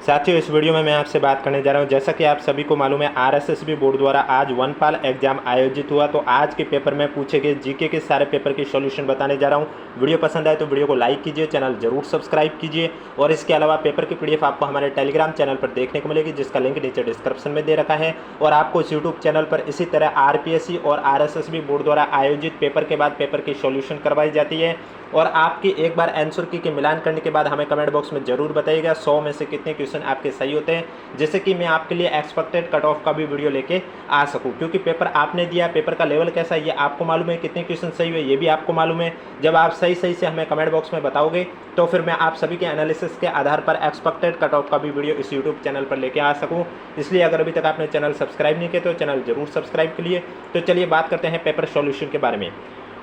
साथियों, इस वीडियो में मैं आपसे बात करने जा रहा हूं। जैसा कि आप सभी को मालूम है, आरएसएसबी बोर्ड द्वारा आज वनपाल एग्जाम आयोजित हुआ। तो आज के पेपर में पूछे गए जीके के सारे पेपर के सॉल्यूशन बताने जा रहा हूं। वीडियो पसंद आए तो वीडियो को लाइक कीजिए, चैनल जरूर सब्सक्राइब कीजिए। और इसके अलावा पेपर की पीडीएफ आपको हमारे टेलीग्राम चैनल पर देखने को मिलेगी, जिसका लिंक नीचे डिस्क्रिप्शन में दे रखा है। और आपको इस यूट्यूब चैनल पर इसी तरह आरपीएससी और आरएसएसबी बोर्ड द्वारा आयोजित पेपर के बाद पेपर की सॉल्यूशन करवाई जाती है। और आपकी एक बार आंसर की मिलान करने के बाद हमें कमेंट बॉक्स में जरूर बताइएगा 100 में से कितने क्वेश्चन आपके सही होते हैं, जिससे कि मैं आपके लिए एक्सपेक्टेड कट ऑफ का भी वीडियो लेके आ सकूं। क्योंकि पेपर आपने दिया, पेपर का लेवल कैसा है ये आपको मालूम है, कितने क्वेश्चन सही हुए ये भी आपको मालूम है। जब आप सही से हमें कमेंट बॉक्स में बताओगे तो फिर मैं आप सभी के एनालिसिस के आधार पर एक्सपेक्टेड कट ऑफ का भी वीडियो इस यूट्यूब चैनल पर लेके आ सकूँ। इसलिए अगर अभी तक आपने चैनल सब्सक्राइब नहीं किया तो चैनल जरूर सब्सक्राइब कीजिए। तो चलिए बात करते हैं पेपर सॉल्यूशन के बारे में।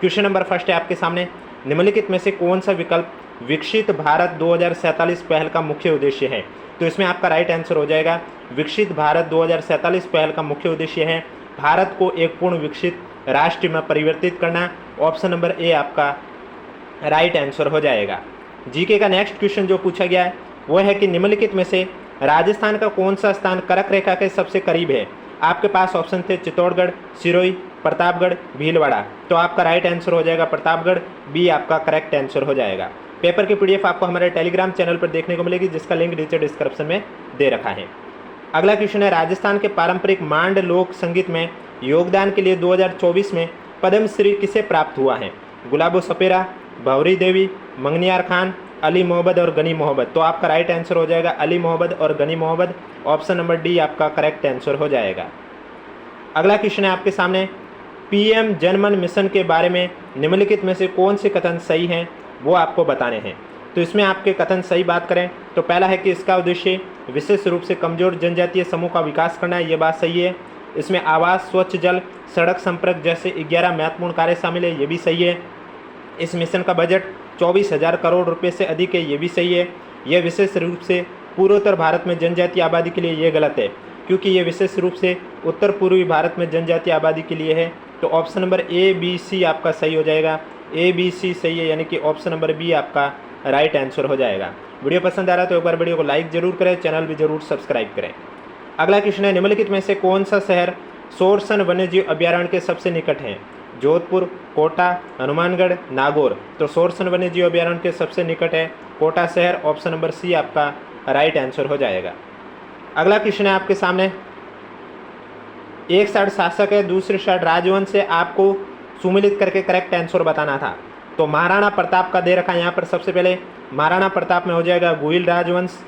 क्वेश्चन नंबर फर्स्ट है आपके सामने, निम्नलिखित में से कौन सा विकल्प विकसित भारत 2047 पहल का मुख्य उद्देश्य है? तो इसमें आपका राइट आंसर हो जाएगा विकसित भारत 2047 पहल का मुख्य उद्देश्य है भारत को एक पूर्ण विकसित राष्ट्र में परिवर्तित करना। ऑप्शन नंबर ए आपका राइट आंसर हो जाएगा। जीके का नेक्स्ट क्वेश्चन जो पूछा गया है वो है कि निम्नलिखित में से राजस्थान का कौन सा स्थान कर्क रेखा के सबसे करीब है? आपके पास ऑप्शन थे चित्तौड़गढ़, सिरोही, प्रतापगढ़, भीलवाड़ा। तो आपका राइट आंसर हो जाएगा प्रतापगढ़, बी आपका करेक्ट आंसर हो जाएगा। पेपर की पीडीएफ आपको हमारे टेलीग्राम चैनल पर देखने को मिलेगी, जिसका लिंक नीचे डिस्क्रिप्शन में दे रखा है। अगला क्वेश्चन है, राजस्थान के पारंपरिक मांड लोक संगीत में योगदान के लिए 2024 में पद्मश्री किसे प्राप्त हुआ है? गुलाबो सपेरा, भंवरी देवी, मंगनियार खान, अली मोहम्मद और गनी मोहम्मद। तो आपका राइट आंसर हो जाएगा अली मोहम्मद और Gani Mohammad. Option number D आपका करेक्ट आंसर हो जाएगा। अगला क्वेश्चन है आपके सामने, पीएम जनमन मिशन के बारे में निम्नलिखित में से कौन से कथन सही हैं वो आपको बताने हैं। तो इसमें आपके कथन सही बात करें तो पहला है कि इसका उद्देश्य विशेष रूप से कमजोर जनजातीय समूह का विकास करना है, ये बात सही है। इसमें आवास, स्वच्छ जल, सड़क संपर्क जैसे 11 महत्वपूर्ण कार्य शामिल है, ये भी सही है। इस मिशन का बजट 24,000 करोड़ रुपए से अधिक है, ये भी सही है। यह विशेष रूप से पूर्वोत्तर भारत में जनजातीय आबादी के लिए ये गलत है, क्योंकि ये विशेष रूप से उत्तर पूर्वी भारत में जनजातीय आबादी के लिए है। तो option number A B C आपका सही हो जाएगा। ए बी सी सही है, यानी कि ऑप्शन नंबर बी आपका राइट आंसर हो जाएगा। वीडियो पसंद आ रहा है तो एक बार वीडियो को लाइक जरूर करें, चैनल भी जरूर सब्सक्राइब करें। अगला क्वेश्चन है, निम्नलिखित में से कौन सा शहर सोरसन वन्यजीव अभ्यारण्य के सबसे निकट है? जोधपुर, कोटा, हनुमानगढ़, नागौर। तो सोरसन वन्यजीव अभ्यारण्य के सबसे निकट है कोटा शहर। ऑप्शन नंबर सी आपका राइट आंसर हो जाएगा। अगला क्वेश्चन है आपके सामने, एक साइड शासक है, दूसरी साइड राजवंश है, आपको सुमिलित करके करेक्ट आंसर बताना था। तो महाराणा प्रताप का दे रखा है यहाँ पर। सबसे पहले महाराणा प्रताप में हो जाएगा गुहिल राजवंश।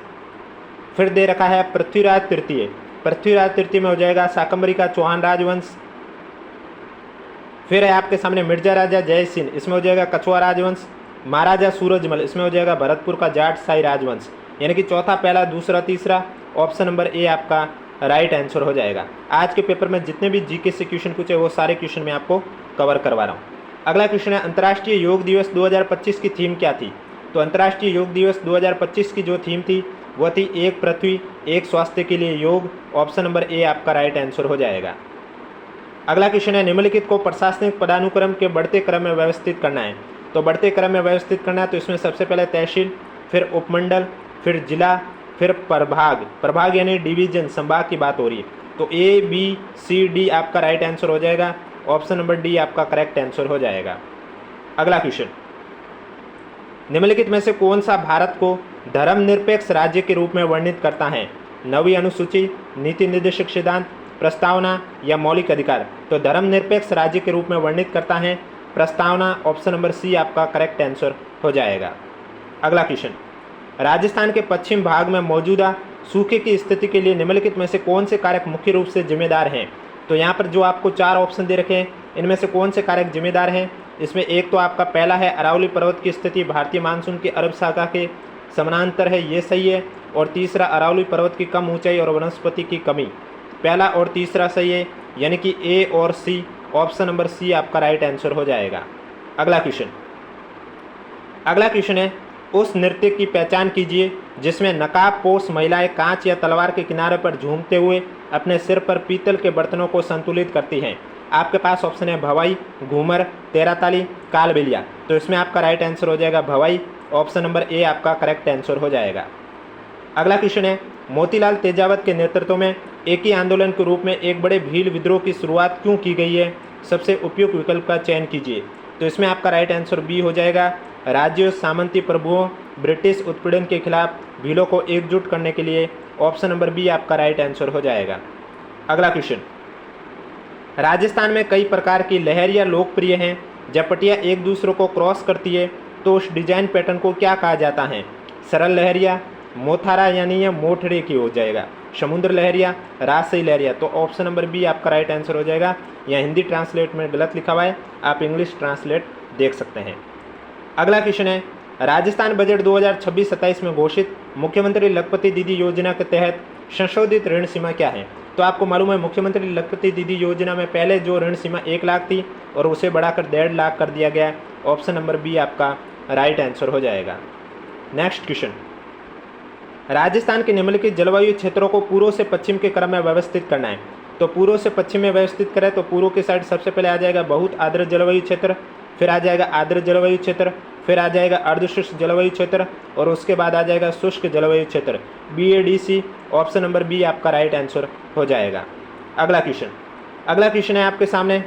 फिर दे रखा है पृथ्वीराज तृतीय, पृथ्वीराज तृतीय में हो जाएगा शाकंभरी का चौहान राजवंश। फिर है आपके सामने मिर्जा राजा जयसिंह, इसमें हो जाएगा कछुआ राजवंश। महाराजा सूरजमल, इसमें हो जाएगा भरतपुर का जाट शाही राजवंश। यानी कि चौथा, पहला, दूसरा, तीसरा। ऑप्शन नंबर ए आपका राइट आंसर हो जाएगा। आज के पेपर में जितने भी जीके से क्वेश्चन पूछे वो सारे क्वेश्चन मैं आपको कवर करवा रहा हूँ। अगला क्वेश्चन है, अंतर्राष्ट्रीय योग दिवस 2025 की थीम क्या थी? तो अंतर्राष्ट्रीय योग दिवस 2025 की जो थीम थी वह थी एक पृथ्वी एक स्वास्थ्य के लिए योग। ऑप्शन नंबर ए आपका राइट आंसर हो जाएगा। अगला क्वेश्चन है, निम्नलिखित को प्रशासनिक पदानुक्रम के बढ़ते क्रम में व्यवस्थित करना है। तो बढ़ते क्रम में व्यवस्थित करना है तो इसमें सबसे पहले तहसील, फिर उपमंडल, फिर जिला, फिर प्रभाग। प्रभाग यानी डिवीजन, संभाग की बात हो रही है। तो ए बी सी डी आपका राइट आंसर हो जाएगा। ऑप्शन नंबर डी आपका करेक्ट आंसर हो जाएगा। अगला क्वेश्चन, निम्नलिखित में से कौन सा भारत को धर्मनिरपेक्ष राज्य के रूप में वर्णित करता है? नवीं अनुसूची, नीति निर्देशक सिद्धांत, प्रस्तावना या मौलिक अधिकार? तो धर्मनिरपेक्ष राज्य के रूप में वर्णित करता है प्रस्तावना। ऑप्शन नंबर सी आपका करेक्ट आंसर हो जाएगा। अगला क्वेश्चन, राजस्थान के पश्चिम भाग में मौजूदा सूखे की स्थिति के लिए निम्नलिखित में से कौन से कारक मुख्य रूप से जिम्मेदार हैं? तो यहाँ पर जो आपको 4 ऑप्शन दे रखे हैं इनमें से कौन से कारक जिम्मेदार हैं? इसमें एक तो आपका पहला है अरावली पर्वत की स्थिति भारतीय मानसून की अरब शाखा के समानांतर है, ये सही है। और तीसरा अरावली पर्वत की कम ऊंचाई और वनस्पति की कमी। पहला और तीसरा सही है, यानी कि ए और सी। ऑप्शन नंबर सी आपका राइट आंसर हो जाएगा। अगला क्वेश्चन है, उस नृत्य की पहचान कीजिए जिसमें नकाबपोश महिलाएं कांच या तलवार के किनारे पर झूमते हुए अपने सिर पर पीतल के बर्तनों को संतुलित करती हैं। आपके पास ऑप्शन है भवाई, घूमर, तेराताली, कालबेलिया। तो इसमें आपका राइट आंसर हो जाएगा भवाई। ऑप्शन नंबर ए आपका करेक्ट आंसर हो जाएगा। अगला क्वेश्चन है, मोतीलाल तेजावत के नेतृत्व में एक ही आंदोलन के रूप में एक बड़े भील विद्रोह की शुरुआत क्यों की गई है? सबसे उपयुक्त विकल्प का चयन कीजिए। तो इसमें आपका राइट आंसर बी हो जाएगा। राज्यों, सामंती प्रभुओं, ब्रिटिश उत्पीड़न के खिलाफ भीलों को एकजुट करने के लिए। ऑप्शन नंबर बी आपका राइट आंसर हो जाएगा। अगला क्वेश्चन, राजस्थान में कई प्रकार की लहरियाँ लोकप्रिय हैं। जब पट्टियाँ एक दूसरे को क्रॉस करती है तो उस डिजाइन पैटर्न को क्या कहा जाता है? सरल लहरिया, मोथारा यानी ये मोठड़े की हो जाएगा, समुद्र लहरिया, राजशाही लहरिया। तो ऑप्शन नंबर बी आपका राइट आंसर हो जाएगा। यहाँ हिंदी ट्रांसलेट में गलत लिखा हुआ है, आप इंग्लिश ट्रांसलेट देख सकते हैं। अगला क्वेश्चन है, राजस्थान बजट 2026-27 में घोषित मुख्यमंत्री लखपति दीदी योजना के तहत संशोधित ऋण सीमा क्या है? तो आपको मालूम है मुख्यमंत्री लखपति दीदी योजना में पहले जो ऋण सीमा 1 लाख थी और उसे बढ़ाकर 1.5 लाख कर दिया गया है। ऑप्शन नंबर बी आपका राइट आंसर हो जाएगा। नेक्स्ट क्वेश्चन, राजस्थान के निम्नलिखित जलवायु क्षेत्रों को पूर्व से पश्चिम के क्रम में व्यवस्थित करना है। तो पूर्व से पश्चिम में व्यवस्थित करें तो पूर्व की साइड सबसे पहले आ जाएगा बहुत आर्द्र जलवायु क्षेत्र, फिर आ जाएगा आर्द्र जलवायु क्षेत्र, फिर आ जाएगा अर्धशुष्क जलवायु क्षेत्र और उसके बाद आ जाएगा शुष्क जलवायु क्षेत्र। BADC ऑप्शन नंबर बी आपका राइट आंसर हो जाएगा। अगला क्वेश्चन है आपके सामने,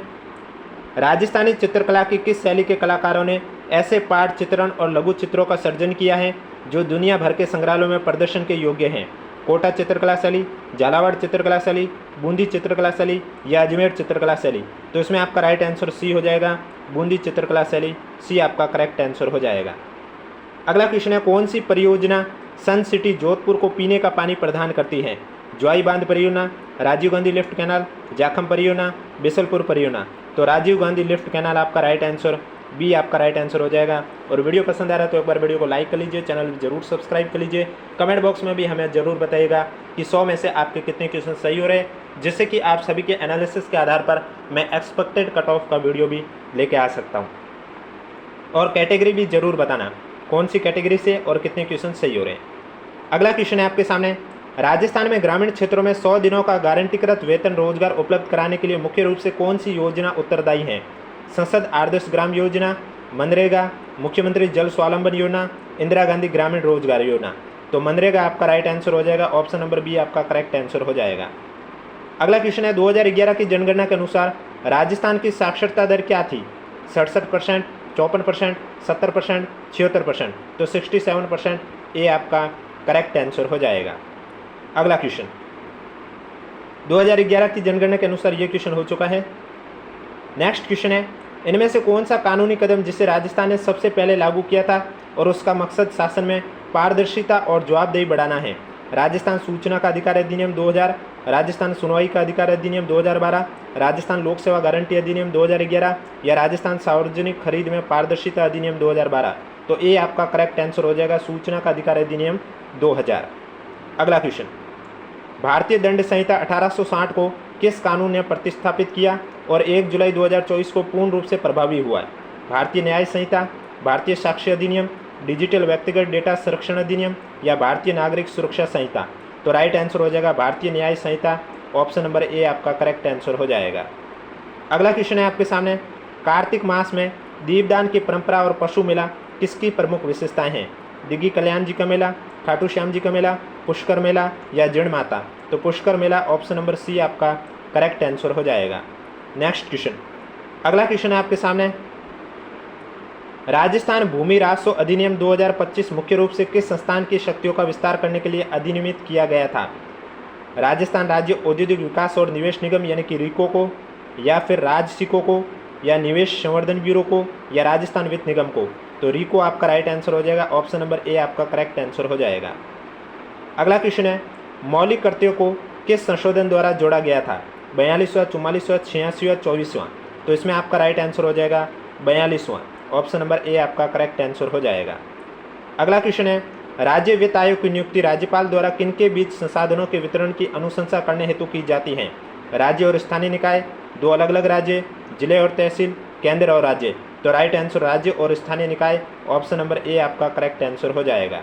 राजस्थानी चित्रकला की किस शैली के कलाकारों ने ऐसे पाठ चित्रण और लघु चित्रों का सर्जन किया है जो दुनिया भर के संग्रहालयों में प्रदर्शन के योग्य हैं? कोटा चित्रकला शैली, झालावाड़ चित्रकला शैली, बूंदी चित्रकला शैली या अजमेर चित्रकला शैली? तो इसमें आपका राइट आंसर सी हो जाएगा, बूंदी चित्रकला शैली। सी आपका करेक्ट आंसर हो जाएगा। अगला क्वेश्चन है, कौन सी परियोजना सन सिटी जोधपुर को पीने का पानी प्रदान करती है? ज्वाई बांध परियोजना, राजीव गांधी लिफ्ट कैनाल, जाखम परियोजना, बिसलपुर परियोजना? तो राजीव गांधी लिफ्ट कैनाल आपका राइट आंसर, बी आपका राइट आंसर हो जाएगा। और वीडियो पसंद आ रहा है तो एक बार वीडियो को लाइक कर लीजिए, चैनल जरूर सब्सक्राइब कर लीजिए। कमेंट बॉक्स में भी हमें ज़रूर बताइएगा कि 100 में से आपके कितने क्वेश्चन सही हो रहे हैं, जिससे कि आप सभी के एनालिसिस के आधार पर मैं एक्सपेक्टेड कट ऑफ का वीडियो भी लेके आ सकता हूँ। और कैटेगरी भी जरूर बताना कौन सी कैटेगरी से और कितने क्वेश्चन सही हो रहे हैं। अगला क्वेश्चन है आपके सामने, राजस्थान में ग्रामीण क्षेत्रों में 100 दिनों का गारंटीकृत वेतन रोजगार उपलब्ध कराने के लिए मुख्य रूप से कौन सी योजना उत्तरदायी है? संसद आदर्श ग्राम योजना, मनरेगा, मुख्यमंत्री जल स्वावलंबन योजना, इंदिरा गांधी ग्रामीण रोजगार योजना? तो मनरेगा आपका राइट आंसर हो जाएगा। ऑप्शन नंबर बी आपका करेक्ट आंसर हो जाएगा। अगला क्वेश्चन है, 2011 की जनगणना के अनुसार राजस्थान की साक्षरता दर क्या थी? 67%, 54%, 70%, 76%? तो 67% ये आपका करेक्ट आंसर हो जाएगा। अगला क्वेश्चन, 2011 की जनगणना के अनुसार ये क्वेश्चन हो चुका है। नेक्स्ट क्वेश्चन है, इनमें से कौन सा कानूनी कदम जिसे राजस्थान ने सबसे पहले लागू किया था और उसका मकसद शासन में पारदर्शिता और जवाबदेही बढ़ाना है? राजस्थान सूचना का अधिकार अधिनियम 2000, राजस्थान सुनवाई का अधिकार अधिनियम 2012, राजस्थान लोक सेवा गारंटी अधिनियम 2011 या राजस्थान सार्वजनिक खरीद में पारदर्शिता अधिनियम 2012? तो ये आपका करेक्ट आंसर हो जाएगा, सूचना का अधिकार अधिनियम 2000। अगला क्वेश्चन, भारतीय दंड संहिता 1860 को किस कानून ने प्रतिस्थापित किया और 1 जुलाई 2024 को पूर्ण रूप से प्रभावी हुआ है? भारतीय न्याय संहिता, भारतीय साक्ष्य अधिनियम, डिजिटल व्यक्तिगत डेटा संरक्षण अधिनियम या भारतीय नागरिक सुरक्षा संहिता? तो राइट आंसर हो जाएगा भारतीय न्याय संहिता। ऑप्शन नंबर ए आपका करेक्ट आंसर हो जाएगा। अगला क्वेश्चन है आपके सामने, कार्तिक मास में दीपदान की परंपरा और पशु मेला किसकी प्रमुख विशेषताएं हैं? दिग्गी कल्याण जी का मेला, खाटू श्याम जी का मेला, पुष्कर मेला या जीण माता? तो पुष्कर मेला ऑप्शन नंबर सी आपका करेक्ट आंसर हो जाएगा। नेक्स्ट क्वेश्चन, अगला क्वेश्चन है आपके सामने, राजस्थान भूमि राजस्व अधिनियम 2025 मुख्य रूप से किस संस्थान की शक्तियों का विस्तार करने के लिए अधिनियमित किया गया था? राजस्थान राज्य औद्योगिक विकास और निवेश निगम यानी कि रिको को, या फिर राजसिको को, या निवेश संवर्धन ब्यूरो को, या राजस्थान वित्त निगम को? तो रिको आपका राइट आंसर हो जाएगा। ऑप्शन नंबर ए आपका करेक्ट आंसर हो जाएगा। अगला क्वेश्चन है, मौलिक कर्तव्यों को किस संशोधन द्वारा जोड़ा गया था? 42वां, 44वां, 86वां, 24वां? तो इसमें आपका राइट आंसर हो जाएगा 42वां। ऑप्शन नंबर ए आपका करेक्ट आंसर हो जाएगा। अगला क्वेश्चन है, राज्य वित्त आयोग की नियुक्ति राज्यपाल द्वारा किनके बीच संसाधनों के वितरण की अनुशंसा करने हेतु की जाती है? राज्य और स्थानीय निकाय, दो अलग अलग राज्य, जिले और तहसील, केंद्र और राज्य? तो राइट आंसर राज्य और स्थानीय निकाय। ऑप्शन नंबर ए आपका करेक्ट आंसर हो जाएगा।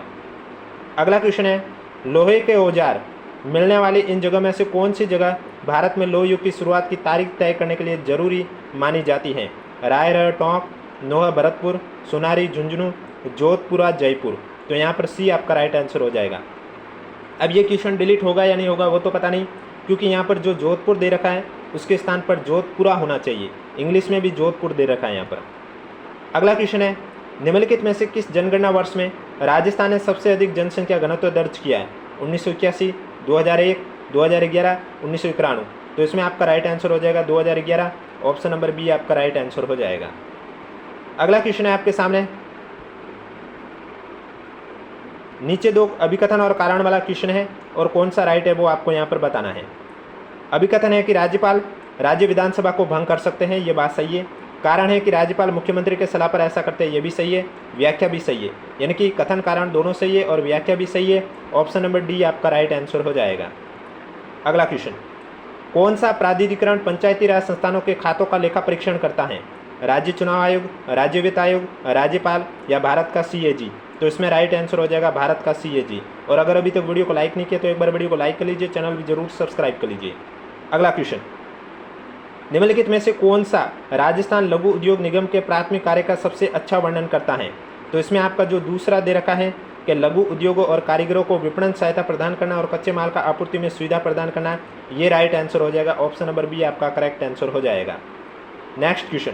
अगला क्वेश्चन है, लोहे के औजार मिलने वाली इन जगहों में से कौन सी जगह भारत में लोह युग की शुरुआत की तारीख तय करने के लिए जरूरी मानी जाती है? रायगढ़, टोंक, नोहा, भरतपुर, सोनारी, झुंझुनू, जोधपुर, जयपुर? तो यहाँ पर सी आपका राइट आंसर हो जाएगा। अब ये क्वेश्चन डिलीट होगा या नहीं होगा वो तो पता नहीं, क्योंकि यहाँ पर जो जोधपुर दे रखा है उसके स्थान पर जोधपुरा होना चाहिए। इंग्लिश में भी जोधपुर दे रखा है यहाँ पर। अगला क्वेश्चन है, निम्नलिखित में से किस जनगणना वर्ष में राजस्थान ने सबसे अधिक जनसंख्या घनत्व दर्ज किया है? 1981, 2001, 2011, 1991। तो इसमें आपका राइट आंसर हो जाएगा 2011। ऑप्शन नंबर बी आपका राइट आंसर हो जाएगा। अगला क्वेश्चन है आपके सामने, नीचे दो अभिकथन और कारण वाला क्वेश्चन है और कौन सा राइट है वो आपको यहाँ पर बताना है। अभिकथन है कि राज्यपाल राज्य विधानसभा को भंग कर सकते हैं, ये बात सही है। कारण है कि राज्यपाल मुख्यमंत्री के सलाह पर ऐसा करते हैं, ये भी सही है। व्याख्या भी सही है, यानी कि कथन कारण दोनों सही है और व्याख्या भी सही है। ऑप्शन नंबर डी आपका राइट आंसर हो जाएगा। अगला क्वेश्चन, कौन सा प्राधिकरण पंचायती राज संस्थानों के खातों का लेखा परीक्षण करता है? राज्य चुनाव आयोग, राज्य वित्त आयोग, राज्यपाल या भारत का CAG? तो इसमें राइट आंसर हो जाएगा भारत का CAG। और अगर अभी तक वीडियो को लाइक नहीं किया तो एक बार वीडियो को लाइक कर लीजिए, चैनल भी जरूर सब्सक्राइब कर लीजिए। अगला क्वेश्चन, निम्नलिखित में से कौन सा राजस्थान लघु उद्योग निगम के प्राथमिक कार्य का सबसे अच्छा वर्णन करता है? तो इसमें आपका जो दूसरा दे रखा है कि लघु उद्योगों और कारीगरों को विपणन सहायता प्रदान करना और कच्चे माल का आपूर्ति में सुविधा प्रदान करना, ये राइट आंसर हो जाएगा। ऑप्शन नंबर बी आपका करेक्ट आंसर हो जाएगा। नेक्स्ट क्वेश्चन,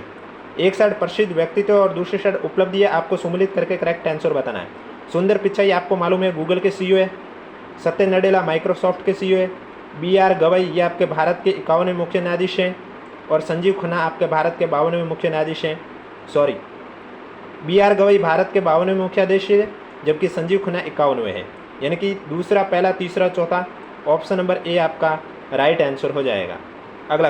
एक साइड प्रसिद्ध व्यक्तित्व और दूसरी साइड उपलब्धि है, आपको सम्मिलित करके करेक्ट आंसर बताना है। सुंदर पिचाई आपको मालूम है गूगल के CEO है, सत्य नडेला माइक्रोसॉफ्ट के CEO है, BR गवई ये आपके भारत के 51वें मुख्य न्यायाधीश हैं और संजीव खन्ना आपके भारत के 52वें मुख्य न्यायाधीश हैं। सॉरी, BR गवई भारत के 52वें मुख्य न्यायाधीश है जबकि संजीव खन्ना 51वें हैं, यानी कि दूसरा, पहला, तीसरा, चौथा। ऑप्शन नंबर ए आपका राइट आंसर हो जाएगा। अगला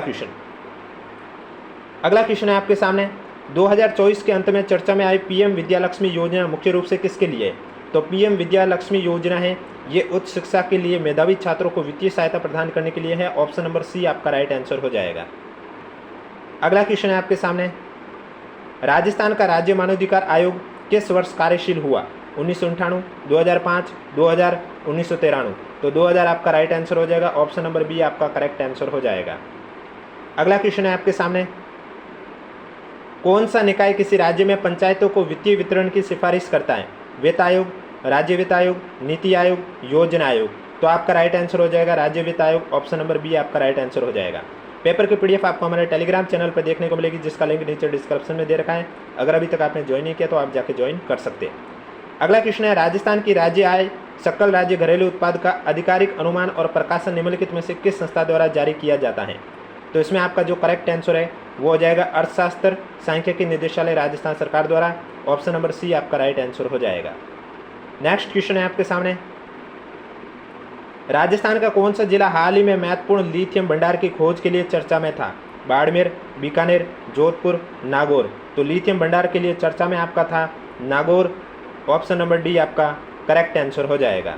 क्वेश्चन है आपके सामने, 2024 के अंत में चर्चा में आई PM विद्यालक्ष्मी योजना मुख्य रूप से किसके लिए है? तो PM विद्यालक्ष्मी योजना है ये उच्च शिक्षा के लिए मेधावी छात्रों को वित्तीय सहायता प्रदान करने के लिए है। ऑप्शन नंबर सी आपका राइट आंसर हो जाएगा। अगला क्वेश्चन है आपके सामने, राजस्थान का राज्य मानवाधिकार आयोग किस वर्ष कार्यशील हुआ? 1998, 2005, 2000, 1993। तो 2000 आपका राइट आंसर हो जाएगा। ऑप्शन नंबर बी आपका करेक्ट आंसर हो जाएगा। अगला क्वेश्चन है आपके सामने, कौन सा निकाय किसी राज्य में पंचायतों को वित्तीय वितरण की सिफारिश करता है? वित्त आयोग, राज्य वित्त आयोग, नीति आयोग, योजना आयोग? तो आपका राइट आंसर हो जाएगा राज्य वित्त आयोग। ऑप्शन नंबर बी आपका राइट आंसर हो जाएगा। पेपर की PDF आपको हमारे टेलीग्राम चैनल पर देखने को मिलेगी, जिसका लिंक नीचे डिस्क्रिप्शन में दे रखा है। अगर अभी तक आपने ज्वाइन नहीं किया तो आप जाके ज्वाइन कर सकते हैं। अगला क्वेश्चन है, राजस्थान की राज्य आय सकल राज्य घरेलू उत्पाद का आधिकारिक अनुमान और प्रकाशन निम्नलिखित में से किस संस्था द्वारा जारी किया जाता है? तो इसमें आपका जो करेक्ट आंसर है वो हो जाएगा अर्थशास्त्र सांख्यिकी निदेशालय राजस्थान सरकार द्वारा। ऑप्शन नंबर सी आपका राइट आंसर हो जाएगा। नेक्स्ट क्वेश्चन है आपके सामने, राजस्थान का कौन सा जिला हाल ही में महत्वपूर्ण लिथियम भंडार की खोज के लिए चर्चा में था? बाड़मेर, बीकानेर, जोधपुर, नागौर? तो लिथियम भंडार के लिए चर्चा में आपका था नागौर। ऑप्शन नंबर डी आपका करेक्ट आंसर हो जाएगा।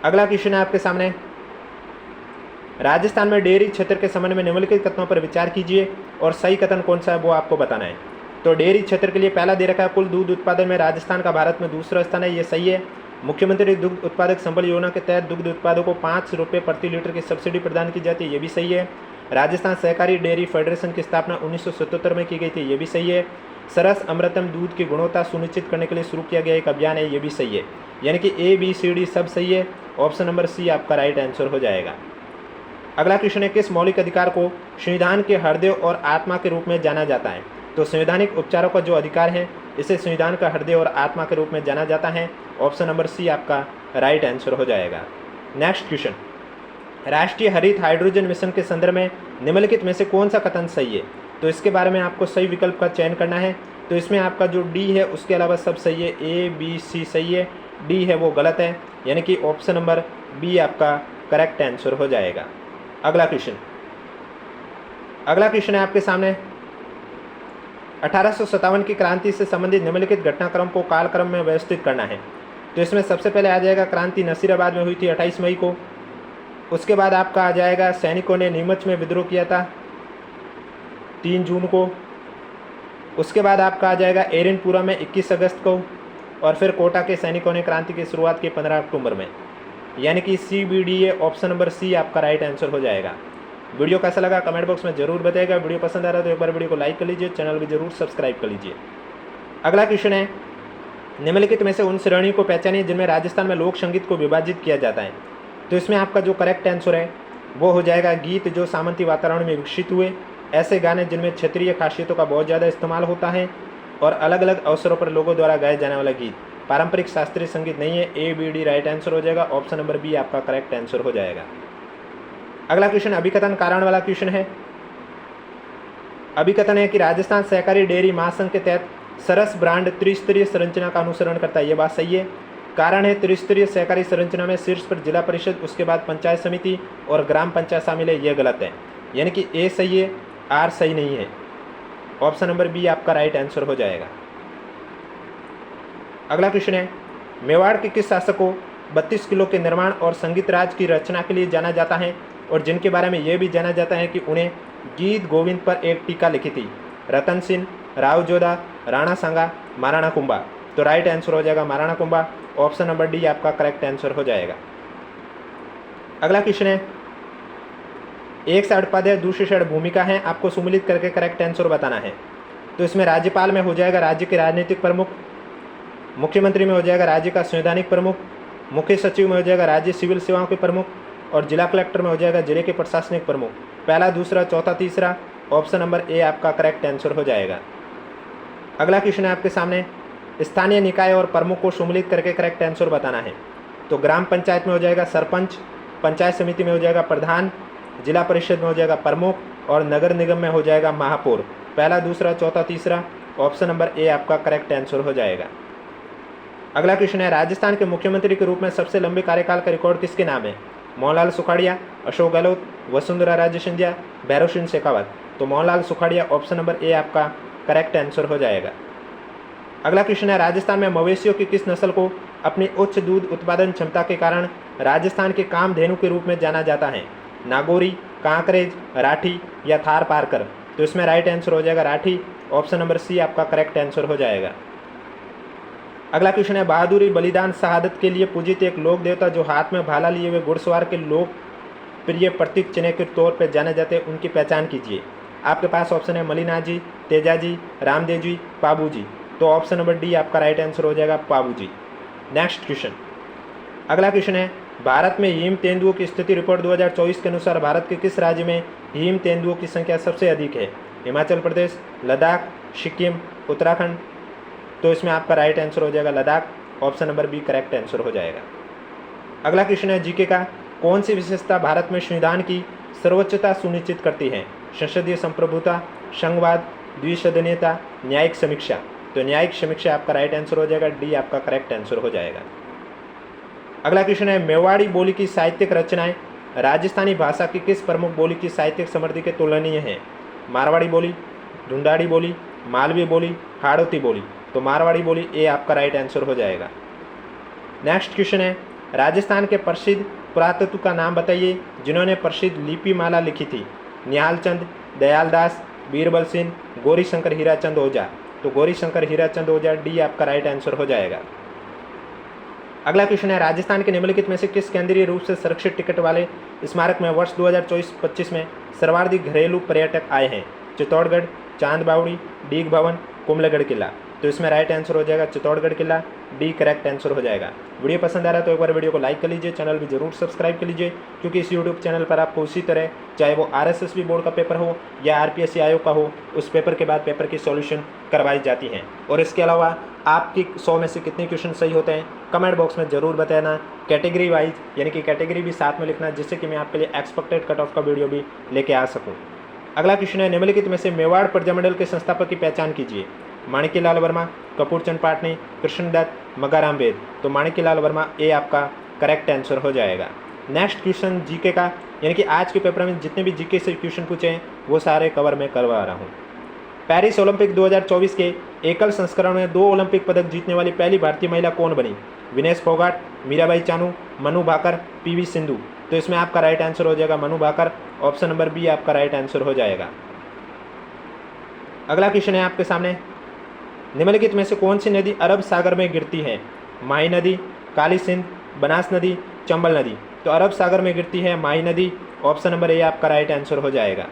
अगला क्वेश्चन है आपके सामने, राजस्थान में डेयरी क्षेत्र के संबंध में निम्नलिखित कथनों पर विचार कीजिए और सही कथन कौन सा है वो आपको बताना है। तो डेयरी क्षेत्र के लिए पहला दे रखा है, कुल दूध उत्पादन में राजस्थान का भारत में दूसरा स्थान है, ये सही है। मुख्यमंत्री दुग्ध उत्पादक संबल योजना के तहत दुग्ध उत्पादों को 5 रुपये प्रति लीटर की सब्सिडी प्रदान की जाती है, ये भी सही है। राजस्थान सहकारी डेयरी फेडरेशन की स्थापना 1977 में की गई थी, ये भी सही है। सरस अमृतम दूध की गुणवत्ता सुनिश्चित करने के लिए शुरू किया गया एक अभियान है, ये भी सही है। यानी कि ABCD सब सही है। ऑप्शन नंबर सी आपका राइट आंसर हो जाएगा। अगला क्वेश्चन है, किस मौलिक अधिकार को संविधान के हृदय और आत्मा के रूप में जाना जाता है? तो संवैधानिक उपचारों का जो अधिकार है इसे संविधान का हृदय और आत्मा के रूप में जाना जाता है। ऑप्शन नंबर सी आपका राइट आंसर हो जाएगा। नेक्स्ट क्वेश्चन, राष्ट्रीय हरित हाइड्रोजन मिशन के संदर्भ में निम्नलिखित में से कौन सा कथन सही है? तो इसके बारे में आपको सही विकल्प का चयन करना है। तो इसमें आपका जो डी है उसके अलावा सब सही है, ABC सही है, डी है वो गलत है, यानी कि ऑप्शन नंबर बी आपका करेक्ट आंसर हो जाएगा। अगला क्वेश्चन है आपके सामने, 1857 की क्रांति से संबंधित निम्नलिखित घटनाक्रम को कालक्रम में व्यवस्थित करना है। तो इसमें सबसे पहले आ जाएगा क्रांति नसीराबाद में हुई थी 28 मई को। उसके बाद आपका आ जाएगा सैनिकों ने नीमच में विद्रोह किया था 3 जून को। उसके बाद आपका आ जाएगा एरिनपुरा में 21 अगस्त को, और फिर कोटा के सैनिकों ने क्रांति की शुरुआत की 15 अक्टूबर में, यानी कि CBD ऑप्शन नंबर सी आपका राइट आंसर हो जाएगा। वीडियो कैसा लगा कमेंट बॉक्स में जरूर बताइएगा। वीडियो पसंद आ रहा है तो एक बार वीडियो को लाइक कर लीजिए, चैनल भी जरूर सब्सक्राइब कर लीजिए। अगला क्वेश्चन है, निम्नलिखित में से उन श्रेणियों को पहचानिए जिनमें राजस्थान में लोक संगीत को विभाजित किया जाता है। तो इसमें आपका जो करेक्ट आंसर है वो हो जाएगा गीत जो सामंती वातावरण में विकसित हुए, ऐसे गाने जिनमें क्षेत्रीय खासियतों का बहुत ज़्यादा इस्तेमाल होता है और अलग अलग अवसरों पर लोगों द्वारा गाए जाने वाला गीत। पारंपरिक शास्त्रीय संगीत नहीं है। A B D right answer हो जाएगा। ऑप्शन नंबर बी आपका करेक्ट आंसर हो जाएगा। अगला क्वेश्चन अभिकथन कारण वाला क्वेश्चन है। अभिकथन है कि राजस्थान सहकारी डेयरी महासंघ के तहत सरस ब्रांड त्रिस्तरीय संरचना का अनुसरण करता है। ये बात सही है। कारण है त्रिस्तरीय सहकारी संरचना में शीर्ष पर जिला परिषद, उसके बाद पंचायत समिति और ग्राम पंचायत शामिल है। ये गलत है, यानी कि ए सही है, आर सही नहीं है। ऑप्शन नंबर बी आपका राइट आंसर हो जाएगा। अगला क्वेश्चन है मेवाड़ के किस शासक को 32 किलो के निर्माण और संगीत राज की रचना के लिए जाना जाता है और जिनके बारे में यह भी जाना जाता है कि उन्हें गीत गोविंद पर एक टीका लिखी थी? रतन सिंह, राव जोधा, राणा सांगा, महाराणा कुंभा। तो राइट आंसर हो जाएगा Maharana Kumbha. Option number D आपका करेक्ट आंसर हो जाएगा। अगला क्वेश्चन है एक साइड पद है, दूसरी साइड भूमिका है, आपको सुमिलित करके करेक्ट आंसर बताना है। तो इसमें राज्यपाल में हो जाएगा राज्य के राजनीतिक प्रमुख, मुख्यमंत्री में हो जाएगा राज्य का संवैधानिक प्रमुख, मुख्य सचिव में हो जाएगा राज्य सिविल सेवाओं के प्रमुख और जिला कलेक्टर में हो जाएगा जिले के प्रशासनिक प्रमुख। पहला, दूसरा, चौथा, तीसरा। ऑप्शन नंबर ए आपका करेक्ट आंसर हो जाएगा। अगला क्वेश्चन है आपके सामने स्थानीय निकाय और प्रमुख को सम्मिलित करके करेक्ट आंसर बताना है। तो ग्राम पंचायत में हो जाएगा सरपंच, पंचायत समिति में हो जाएगा प्रधान, जिला परिषद में हो जाएगा प्रमुख और नगर निगम में हो जाएगा महापौर। पहला, दूसरा, चौथा, तीसरा। ऑप्शन नंबर ए आपका करेक्ट आंसर हो जाएगा। अगला क्वेश्चन है राजस्थान के मुख्यमंत्री के रूप में सबसे लंबे कार्यकाल का रिकॉर्ड किसके नाम है? मोहनलाल सुखाड़िया, अशोक गहलोत, वसुंधरा राजे सिंधिया, भैरव सिंह शेखावत। तो मोहनलाल सुखाड़िया। ऑप्शन नंबर ए आपका करेक्ट आंसर हो जाएगा। अगला क्वेश्चन है राजस्थान में मवेशियों की किस नस्ल को अपनी उच्च दूध उत्पादन क्षमता के कारण राजस्थान के कामधेनु के रूप में जाना जाता है? नागौरी, कांकरेज, राठी या थार पारकर। तो इसमें राइट आंसर हो जाएगा राठी। ऑप्शन नंबर सी आपका करेक्ट आंसर हो जाएगा। अगला क्वेश्चन है बहादुरी, बलिदान, शहादत के लिए पूजित एक लोक देवता जो हाथ में भाला लिए हुए घुड़सवार के लोकप्रिय प्रतीक चिन्ह के तौर पर जाने जाते हैं, उनकी पहचान कीजिए। आपके पास ऑप्शन है मलिना जी, तेजा जी, रामदेव जी, पाबू जी। तो ऑप्शन नंबर डी आपका राइट आंसर हो जाएगा पाबू जी। Next question. अगला क्वेश्चन है भारत में हिम तेंदुओं की स्थिति रिपोर्ट 2024 के अनुसार भारत के किस राज्य में हिम तेंदुओं की संख्या सबसे अधिक है? हिमाचल प्रदेश, लद्दाख, सिक्किम, उत्तराखंड। तो इसमें आपका राइट आंसर हो जाएगा Ladakh. Option number B correct answer हो जाएगा। अगला क्वेश्चन है जीके का कौन सी विशेषता भारत में संविधान की सर्वोच्चता सुनिश्चित करती है? संसदीय संप्रभुता, संघवाद, द्विसदनीयता, न्यायिक समीक्षा। तो न्यायिक समीक्षा आपका राइट आंसर हो जाएगा। डी आपका करेक्ट आंसर हो जाएगा। अगला क्वेश्चन है मेवाड़ी बोली की साहित्यिक रचनाएं राजस्थानी भाषा की किस प्रमुख बोली की साहित्यिक समृद्धि के तुलनीय हैं? मारवाड़ी बोली, ढूंढाड़ी बोली, मालवी बोली, हाड़ौती बोली। तो मारवाड़ी बोली ए आपका राइट आंसर हो जाएगा। नेक्स्ट क्वेश्चन है राजस्थान के प्रसिद्ध पुरातत्व का नाम बताइए जिन्होंने प्रसिद्ध लिपि माला लिखी थी? निहाल चंद, दयाल दास, बीरबल सिंह, गौरी शंकर हीराचंद ओझा। तो गौरी शंकर हीराचंद ओझा। डी आपका राइट आंसर हो जाएगा। अगला क्वेश्चन है राजस्थान के निम्नलिखित में से किस केंद्रीय रूप से सुरक्षित टिकट वाले स्मारक में वर्ष 2024-25 में सर्वाधिक घरेलू पर्यटक आए हैं? चित्तौड़गढ़, चांद बावड़ी, डीग भवन, कुंभलगढ़ किला। तो इसमें राइट आंसर हो जाएगा चित्तौड़गढ़ किला। डी करेक्ट आंसर हो जाएगा। वीडियो पसंद आ रहा है तो एक बार वीडियो को लाइक कर लीजिए, चैनल भी जरूर सब्सक्राइब कर लीजिए क्योंकि इस यूट्यूब चैनल पर आपको उसी तरह चाहे वो RSSB बोर्ड का पेपर हो या RPSC आयोग का हो, उस पेपर के बाद पेपर की सॉल्यूशन करवाई जाती हैं। और इसके अलावा आपकी 100 में से कितने क्वेश्चन सही होते हैं कमेंट बॉक्स में ज़रूर बताना। कैटेगरी वाइज यानी कि कैटेगरी भी साथ में लिखना जिससे कि मैं आपके लिए एक्सपेक्टेड कट ऑफ का वीडियो भी लेके आ सकूँ। अगला क्वेश्चन है निम्नलिखित में से मेवाड़ प्रजामंडल के संस्थापक की पहचान कीजिए? माणिक्यलाल वर्मा, कपूरचंद पाटनी, कृष्णदत्त, मगाराम वेद। तो माणिक्यलाल वर्मा ए आपका करेक्ट आंसर हो जाएगा। नेक्स्ट क्वेश्चन जीके का यानी कि आज के पेपर में जितने भी जीके से क्वेश्चन पूछे हैं वो सारे कवर मैं करवा रहा हूँ। पेरिस ओलंपिक 2024 के एकल संस्करण में 2 ओलंपिक पदक जीतने वाली पहली भारतीय महिला कौन बनी? विनेश फोगाट, मीराबाई चानू, मनु भाकर, PV सिंधु। तो इसमें आपका राइट आंसर हो जाएगा Manu Bhaker. Option number B आपका राइट आंसर हो जाएगा। अगला क्वेश्चन है आपके सामने निम्नलिखित में से कौन सी नदी अरब सागर में गिरती है? माही नदी, काली सिंध, बनास नदी, चंबल नदी। तो अरब सागर में गिरती है माही नदी। ऑप्शन नंबर ए आपका राइट आंसर हो जाएगा।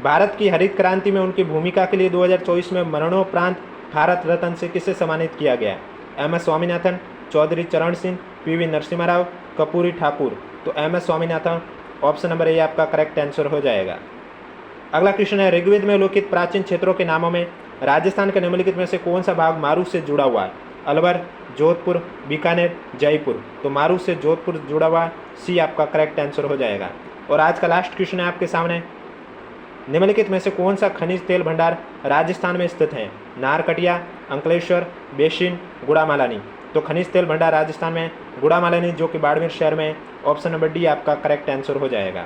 भारत की हरित क्रांति में उनकी भूमिका के लिए 2024 में मरणोपरांत भारत रत्न से किसे सम्मानित किया गया? MS स्वामीनाथन, चौधरी चरण सिंह, PV नरसिम्हा राव, कपूरी ठाकुर। तो MS स्वामीनाथन, ऑप्शन नंबर ए आपका करेक्ट आंसर हो जाएगा। अगला क्वेश्चन है, ऋग्वेद में उल्लेखित प्राचीन क्षेत्रों के नामों में राजस्थान के निम्नलिखित में से कौन सा भाग मारू से जुड़ा हुआ है? अलवर, जोधपुर, बीकानेर, जयपुर। तो मारू से जोधपुर जुड़ा हुआ, सी आपका करेक्ट आंसर हो जाएगा। और आज का लास्ट क्वेश्चन है आपके सामने, निम्नलिखित में से कौन सा खनिज तेल भंडार राजस्थान में स्थित है? नारकटिया, अंकलेश्वर, बेसिन, गुड़ामालानी। तो खनिज तेल भंडार राजस्थान में गुड़ामालानी, जो कि बाड़मेर शहर में है। ऑप्शन नंबर डी आपका करेक्ट आंसर हो जाएगा।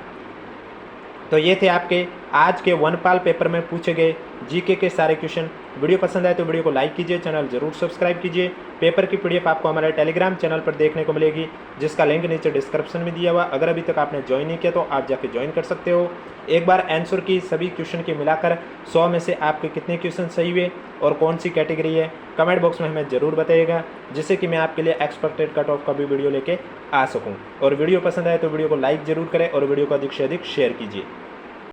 तो ये थे आपके आज के वनपाल पेपर में पूछे गए जीके के सारे क्वेश्चन। वीडियो पसंद आए तो वीडियो को लाइक कीजिए, चैनल जरूर सब्सक्राइब कीजिए। पेपर की PDF आपको हमारे टेलीग्राम चैनल पर देखने को मिलेगी, जिसका लिंक नीचे डिस्क्रिप्शन में दिया हुआ। अगर अभी तक आपने ज्वाइन नहीं किया तो आप जाके ज्वाइन कर सकते हो। एक बार आंसर की सभी क्वेश्चन के मिलाकर 100 में से आपके कितने क्वेश्चन सही हुए और कौन सी कैटेगरी है, कमेंट बॉक्स में हमें ज़रूर बताइएगा, जिससे कि मैं आपके लिए एक्सपेक्टेड कट ऑफ का भी वीडियो लेके आ सकूँ। और वीडियो पसंद आए तो वीडियो को लाइक ज़रूर करें और वीडियो को अधिक से अधिक शेयर कीजिए।